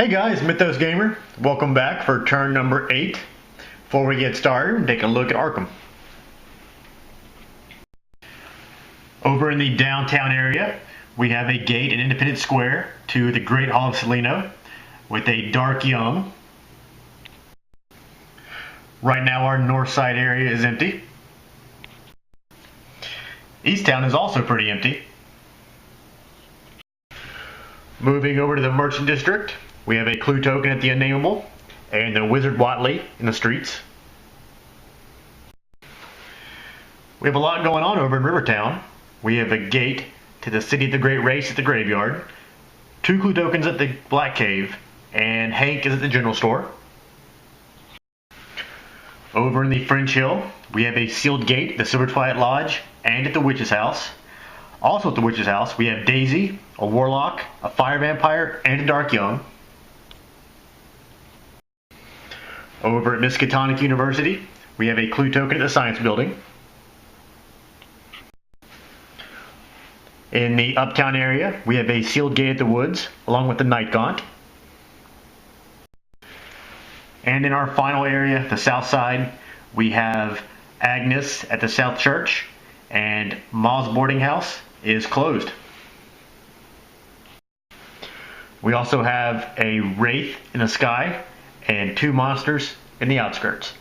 Hey guys, Mythos Gamer. Welcome back for turn number 8. Before we get started, take a look at Arkham. Over in the downtown area, we have a gate in Independence Square to the Great Hall of Salino with a dark young. Right now our north side area is empty. Easttown is also pretty empty. Moving over to the Merchant District, we have a clue token at the Unnameable and the Wizard Watley in the streets. We have a lot going on over in Rivertown. We have a gate to the City of the Great Race at the Graveyard, 2 clue tokens at the Black Cave, and Hank is at the General Store. Over in the French Hill, we have a sealed gate at the Silver Twilight Lodge and at the Witch's House. Also at the Witch's House, we have Daisy, a Warlock, a Fire Vampire, and a Dark Young. Over at Miskatonic University, we have a clue token at the Science Building. In the Uptown area, we have a sealed gate at the Woods, along with the Night Gaunt. And in our final area, the South Side, we have Agnes at the South Church, and Ma's boarding house is closed. We also have a Wraith in the sky and 2 monsters in the outskirts.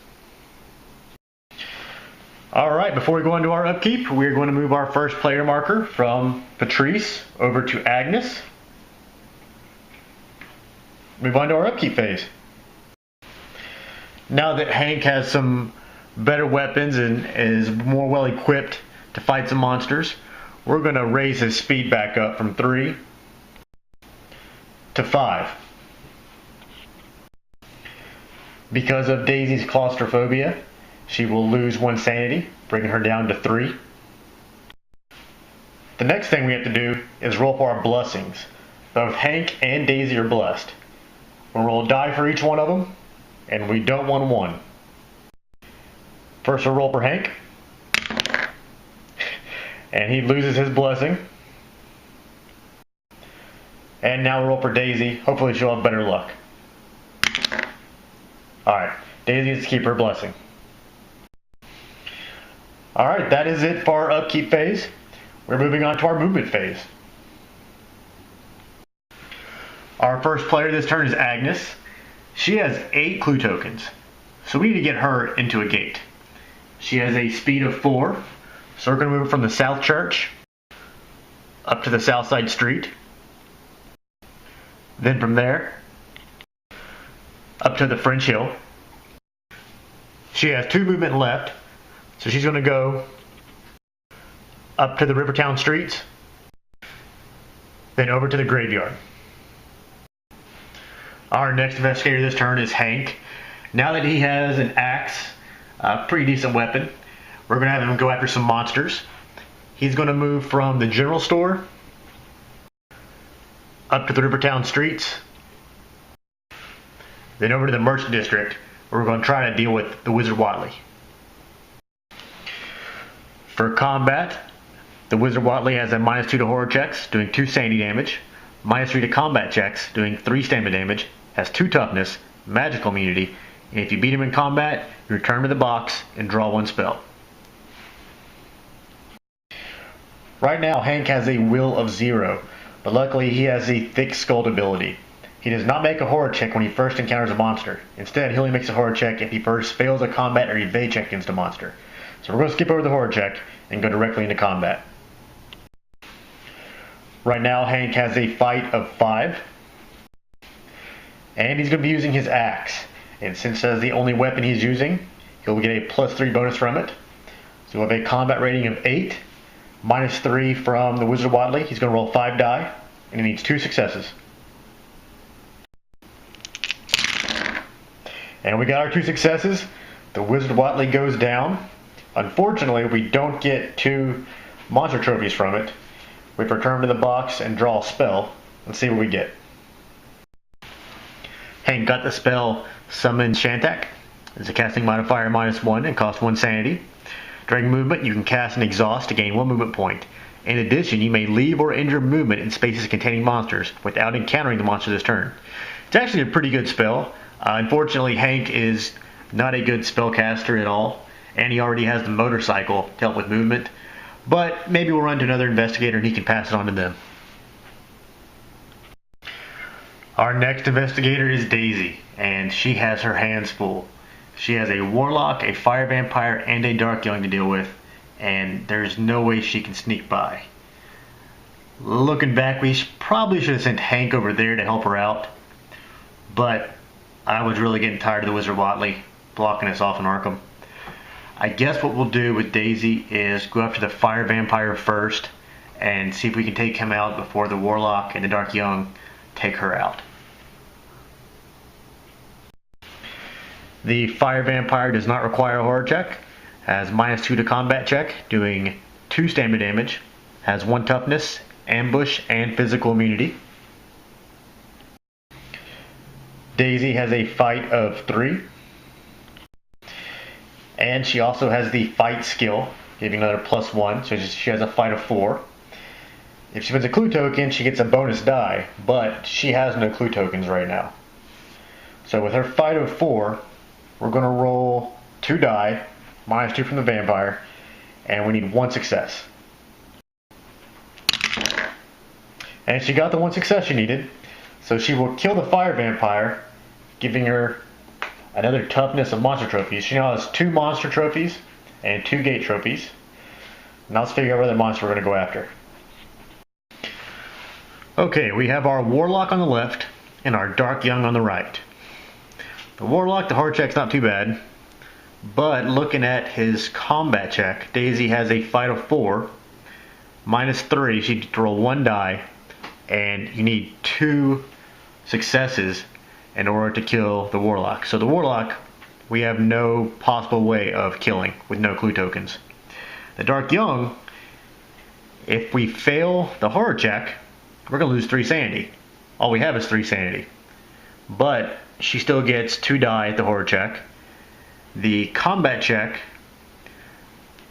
Alright, before we go into our upkeep, we're going to move our first player marker from Patrice over to Agnes. Move on to our upkeep phase. Now that Hank has some better weapons and is more well equipped to fight some monsters, we're going to raise his speed back up from 3 to 5. Because of Daisy's claustrophobia, she will lose 1 sanity, bringing her down to 3. The next thing we have to do is roll for our blessings. Both Hank and Daisy are blessed. We'll roll a die for each one of them, and we don't want 1. First we'll roll for Hank, and he loses his blessing. And now we'll roll for Daisy. Hopefully she'll have better luck. Alright, Daisy gets to keep her blessing. Alright, that is it for our upkeep phase. We're moving on to our movement phase. Our first player this turn is Agnes. She has 8 clue tokens, so we need to get her into a gate. She has a speed of 4, so we're going to move from the South Church up to the South Side Street. Then from there, up to the French Hill. She has 2 movement left, so she's going to go up to the Rivertown streets, then over to the Graveyard. Our next investigator this turn is Hank. Now that he has an axe, a pretty decent weapon, we're going to have him go after some monsters. He's going to move from the General Store up to the Rivertown streets, then over to the Merchant District, where we're going to try to deal with the Wizard Watley. For combat, the Wizard Watley has a -2 to horror checks, doing 2 sanity damage, -3 to combat checks, doing 3 stamina damage, has 2 toughness, magical immunity, and if you beat him in combat, you return to the box and draw 1 spell. Right now, Hank has a will of 0, but luckily he has a thick-skulled ability. He does not make a horror check when he first encounters a monster. Instead, he only makes a horror check if he first fails a combat or evade check against a monster. So we're going to skip over the horror check and go directly into combat. Right now, Hank has a fight of 5. And he's going to be using his axe. And since that's the only weapon he's using, he'll get a +3 bonus from it. So we'll have a combat rating of 8, -3 from the Wizard Watley. He's going to roll 5 die, and he needs 2 successes. And we got our 2 successes. The Wizard Watley goes down. Unfortunately, we don't get 2 monster trophies from it. We have to return to the box and draw a spell. Let's see what we get. Hank got the spell Summon Shantak. It's a casting modifier -1 and costs 1 sanity. During movement, you can cast an exhaust to gain 1 movement point. In addition, you may leave or injure movement in spaces containing monsters without encountering the monster this turn. It's actually a pretty good spell. Unfortunately, Hank is not a good spellcaster at all, and he already has the motorcycle to help with movement. But maybe we'll run to another investigator and he can pass it on to them. Our next investigator is Daisy, and she has her hands full. She has a warlock, a fire vampire, and a dark young to deal with, and there's no way she can sneak by. Looking back, we probably should have sent Hank over there to help her out, but I was really getting tired of the Wizard Watley blocking us off in Arkham. I guess what we'll do with Daisy is go after the fire vampire first and see if we can take him out before the warlock and the dark young take her out. The fire vampire does not require a horror check, has -2 to combat check, doing 2 stamina damage, has 1 toughness, ambush, and physical immunity. Daisy has a fight of 3, and she also has the fight skill, giving another +1, so she has a fight of 4. If she spends a clue token, she gets a bonus die, but she has no clue tokens right now. So with her fight of 4, we're going to roll 2 die, -2 from the vampire, and we need 1 success. And she got the 1 success she needed, so she will kill the fire vampire, giving her another toughness of monster trophies. She now has 2 monster trophies and 2 gate trophies. Now let's figure out what other monster we're going to go after. Okay, we have our warlock on the left and our dark young on the right. The warlock, the hard check's not too bad, but looking at his combat check, Daisy has a fight of 4, -3. She needs to roll 1 die, and you need 2 successes in order to kill the warlock. So the warlock, we have no possible way of killing with no clue tokens. The dark young, if we fail the horror check, we're going to lose 3 sanity. All we have is 3 sanity. But she still gets 2 die at the horror check. The combat check,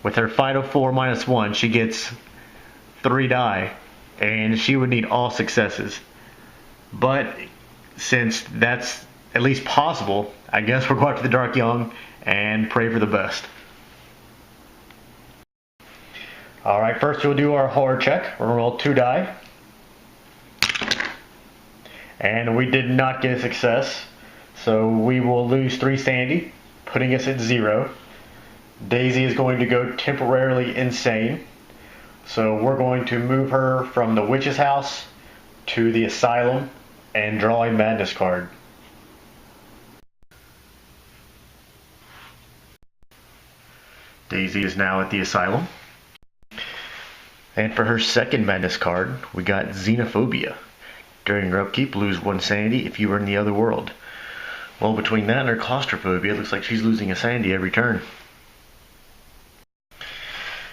with her fight of 4 -1, she gets 3 die, and she would need all successes. But since that's at least possible, I guess we'll go after the dark young and pray for the best. Alright, first we'll do our horror check. We'll roll 2 die. And we did not get a success, so we will lose 3 sanity, putting us at 0. Daisy is going to go temporarily insane, so we're going to move her from the witch's house to the asylum and draw a madness card. Daisy is now at the asylum. And for her second madness card, we got xenophobia. During your upkeep, lose 1 sanity if you are in the other world. Well, between that and her claustrophobia, it looks like she's losing a sanity every turn.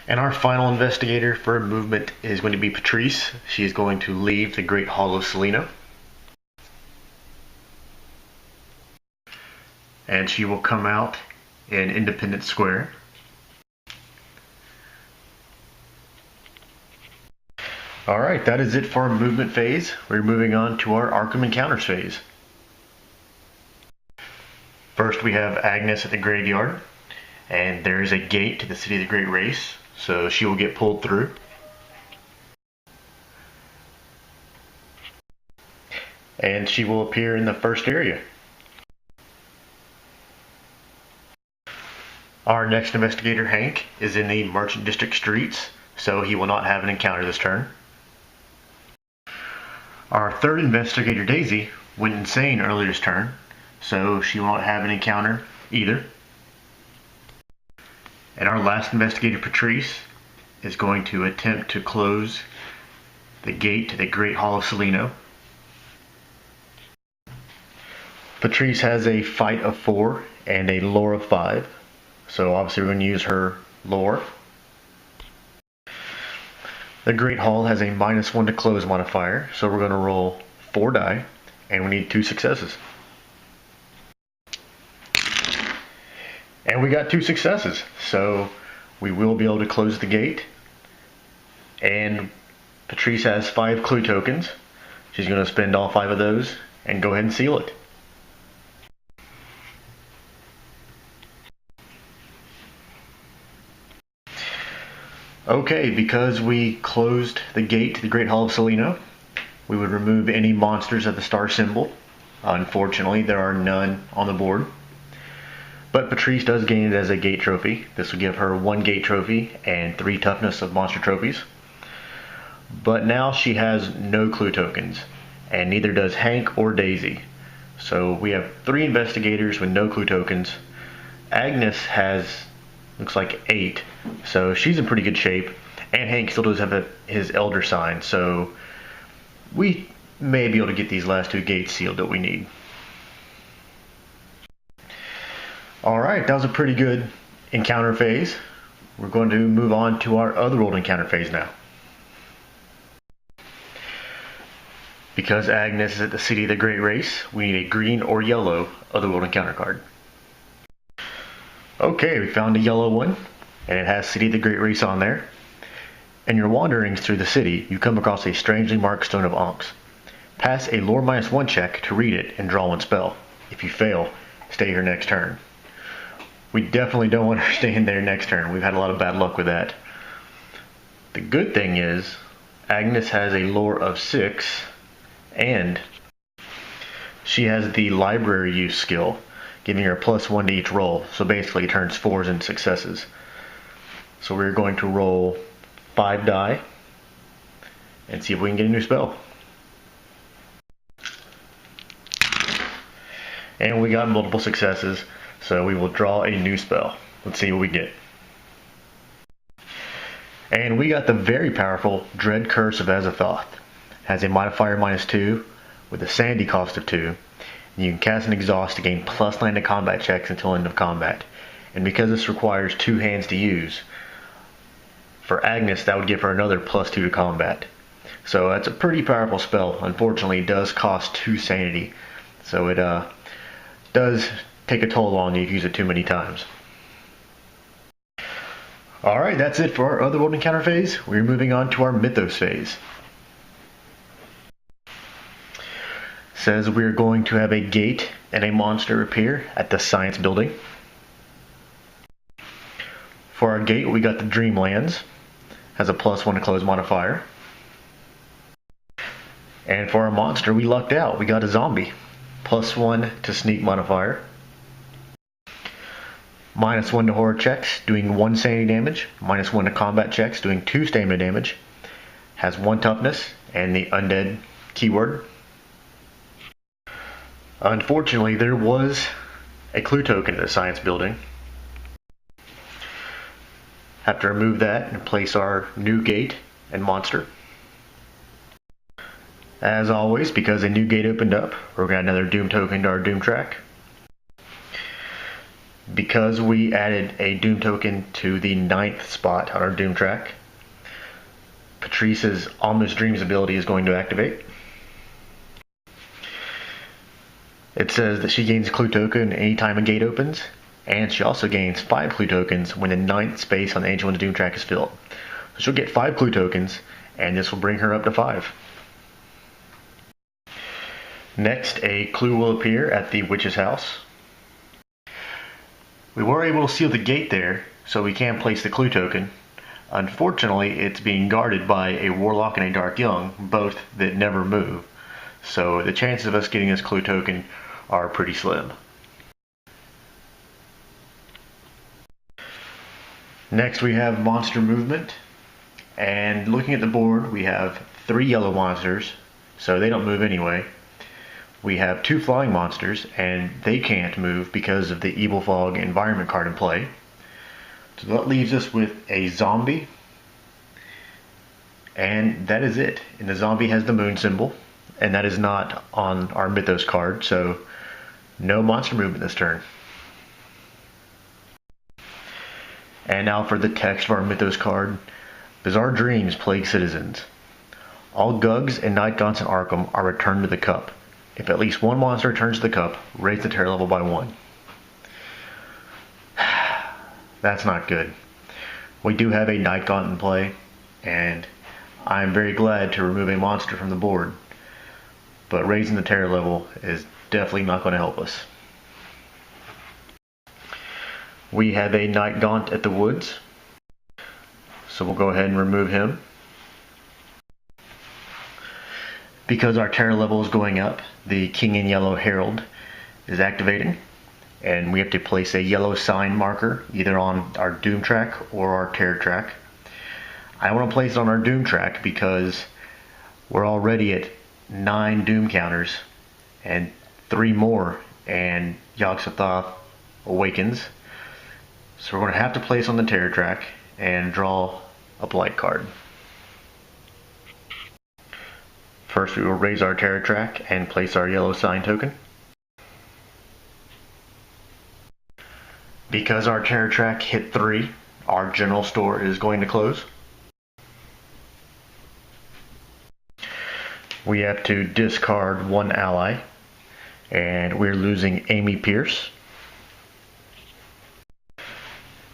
And our final investigator for movement is going to be Patrice. She is going to leave the Great Hall of Selena. And she will come out in Independence Square. Alright, that is it for our movement phase. We're moving on to our Arkham Encounters phase. First we have Agnes at the graveyard, and there is a gate to the City of the Great Race, so she will get pulled through. And she will appear in the first area. Our next investigator, Hank, is in the Merchant District streets, so he will not have an encounter this turn. Our third investigator, Daisy, went insane earlier this turn, so she won't have an encounter either. And our last investigator, Patrice, is going to attempt to close the gate to the Great Hall of Selena. Patrice has a fight of 4 and a lore of 5, so obviously we're going to use her lore. The Great Hall has a -1 to close modifier, so we're going to roll 4 die, and we need 2 successes. And we got 2 successes, so we will be able to close the gate. And Patrice has 5 clue tokens. She's going to spend all 5 of those and go ahead and seal it. Okay, because we closed the gate to the Great Hall of Seleno, we would remove any monsters at the star symbol. Unfortunately, there are none on the board. But Patrice does gain it as a gate trophy. This will give her 1 gate trophy and 3 toughness of monster trophies. But now she has no clue tokens, and neither does Hank or Daisy. So we have 3 investigators with no clue tokens. Agnes has, looks like 8, so she's in pretty good shape. And Hank still does have his elder sign, so we may be able to get these last 2 gates sealed that we need. Alright, that was a pretty good encounter phase. We're going to move on to our Otherworld encounter phase now. Because Agnes is at the City of the Great Race, we need a green or yellow Otherworld encounter card. Okay, we found a yellow one, and it has City of the Great Race on there. In your wanderings through the city, you come across a strangely marked Stone of Ankhs. Pass a lore -1 check to read it and draw 1 spell. If you fail, stay here next turn. We definitely don't want to stay in there next turn. We've had a lot of bad luck with that. The good thing is, Agnes has a lore of 6, and she has the library use skill, giving her +1 to each roll. So basically it turns 4s into successes. So we're going to roll 5 die and see if we can get a new spell. And we got multiple successes, so we will draw a new spell. Let's see what we get. And we got the very powerful Dread Curse of Azathoth. Has a modifier -2 with a sanity cost of 2. And you can cast an exhaust to gain +9 to combat checks until end of combat. And because this requires 2 hands to use, for Agnes that would give her another +2 to combat. So that's a pretty powerful spell. Unfortunately, it does cost 2 sanity. So it does take a toll on you if you use it too many times. Alright, that's it for our Otherworld encounter phase. We're moving on to our Mythos phase. Says we're going to have a gate and a monster appear at the Science Building. For our gate, we got the Dreamlands. Has a +1 to close modifier. And for our monster, we lucked out. We got a zombie. +1 to sneak modifier. -1 to horror checks, doing 1 sanity damage. -1 to combat checks, doing 2 stamina damage. Has 1 toughness and the undead keyword. Unfortunately, there was a clue token at the Science Building. Have to remove that and place our new gate and monster. As always, because a new gate opened up, we're going to add another Doom token to our Doom track. Because we added a Doom token to the 9th spot on our Doom track, Patrice's Almost Dreams ability is going to activate. It says that she gains a clue token anytime a gate opens, and she also gains 5 clue tokens when the 9th space on the Ancient One's Doom track is filled. So she'll get 5 clue tokens, and this will bring her up to 5. Next, a clue will appear at the Witch's house. We were able to seal the gate there, so we can place the clue token. Unfortunately, it's being guarded by a Warlock and a Dark Young, both that never move. So the chances of us getting this clue token are pretty slim. Next we have monster movement, and looking at the board we have 3 yellow monsters, so they don't move anyway. We have 2 flying monsters, and they can't move because of the Evil Fog environment card in play. So that leaves us with a zombie, and that is it. And the zombie has the moon symbol, and that is not on our Mythos card, so no monster movement this turn. And now for the text of our Mythos card. Bizarre dreams plague citizens. All Gugs and Night Gaunts in Arkham are returned to the cup. If at least 1 monster returns to the cup, raise the terror level by 1. That's not good. We do have a Night Gaunt in play, and I'm very glad to remove a monster from the board. but raising the terror level is definitely not going to help us. We have a Night Gaunt at the woods, so we'll go ahead and remove him. Because our terror level is going up, the King in Yellow Herald is activating, and we have to place a yellow sign marker either on our Doom track or our terror track. I want to place it on our Doom track because we're already at 9 Doom counters and 3 more and Yogg-Sothoth awakens. So we're going to have to place on the terror track and draw a blight card. First we will raise our terror track and place our yellow sign token. Because our terror track hit 3, our general store is going to close. We have to discard 1 ally, and we're losing Amy Pierce.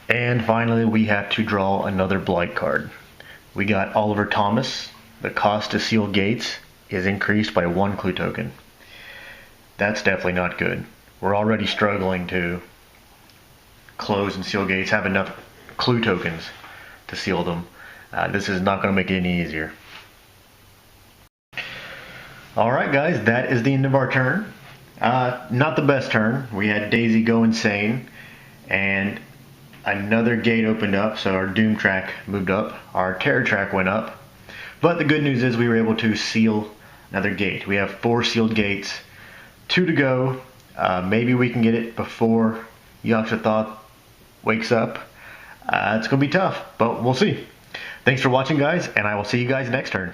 And finally we have to draw another blight card. We got Oliver Thomas. The cost to seal gates is increased by 1 clue token. That's definitely not good. We're already struggling to close and seal gates, have enough clue tokens to seal them. This is not going to make it any easier. Alright guys, that is the end of our turn. Not the best turn. We had Daisy go insane, and another gate opened up, so our Doom track moved up. Our terror track went up. But the good news is we were able to seal another gate. We have 4 sealed gates, 2 to go. Maybe we can get it before Yogg-Sothoth wakes up. It's going to be tough, but we'll see. Thanks for watching guys, and I will see you guys next turn.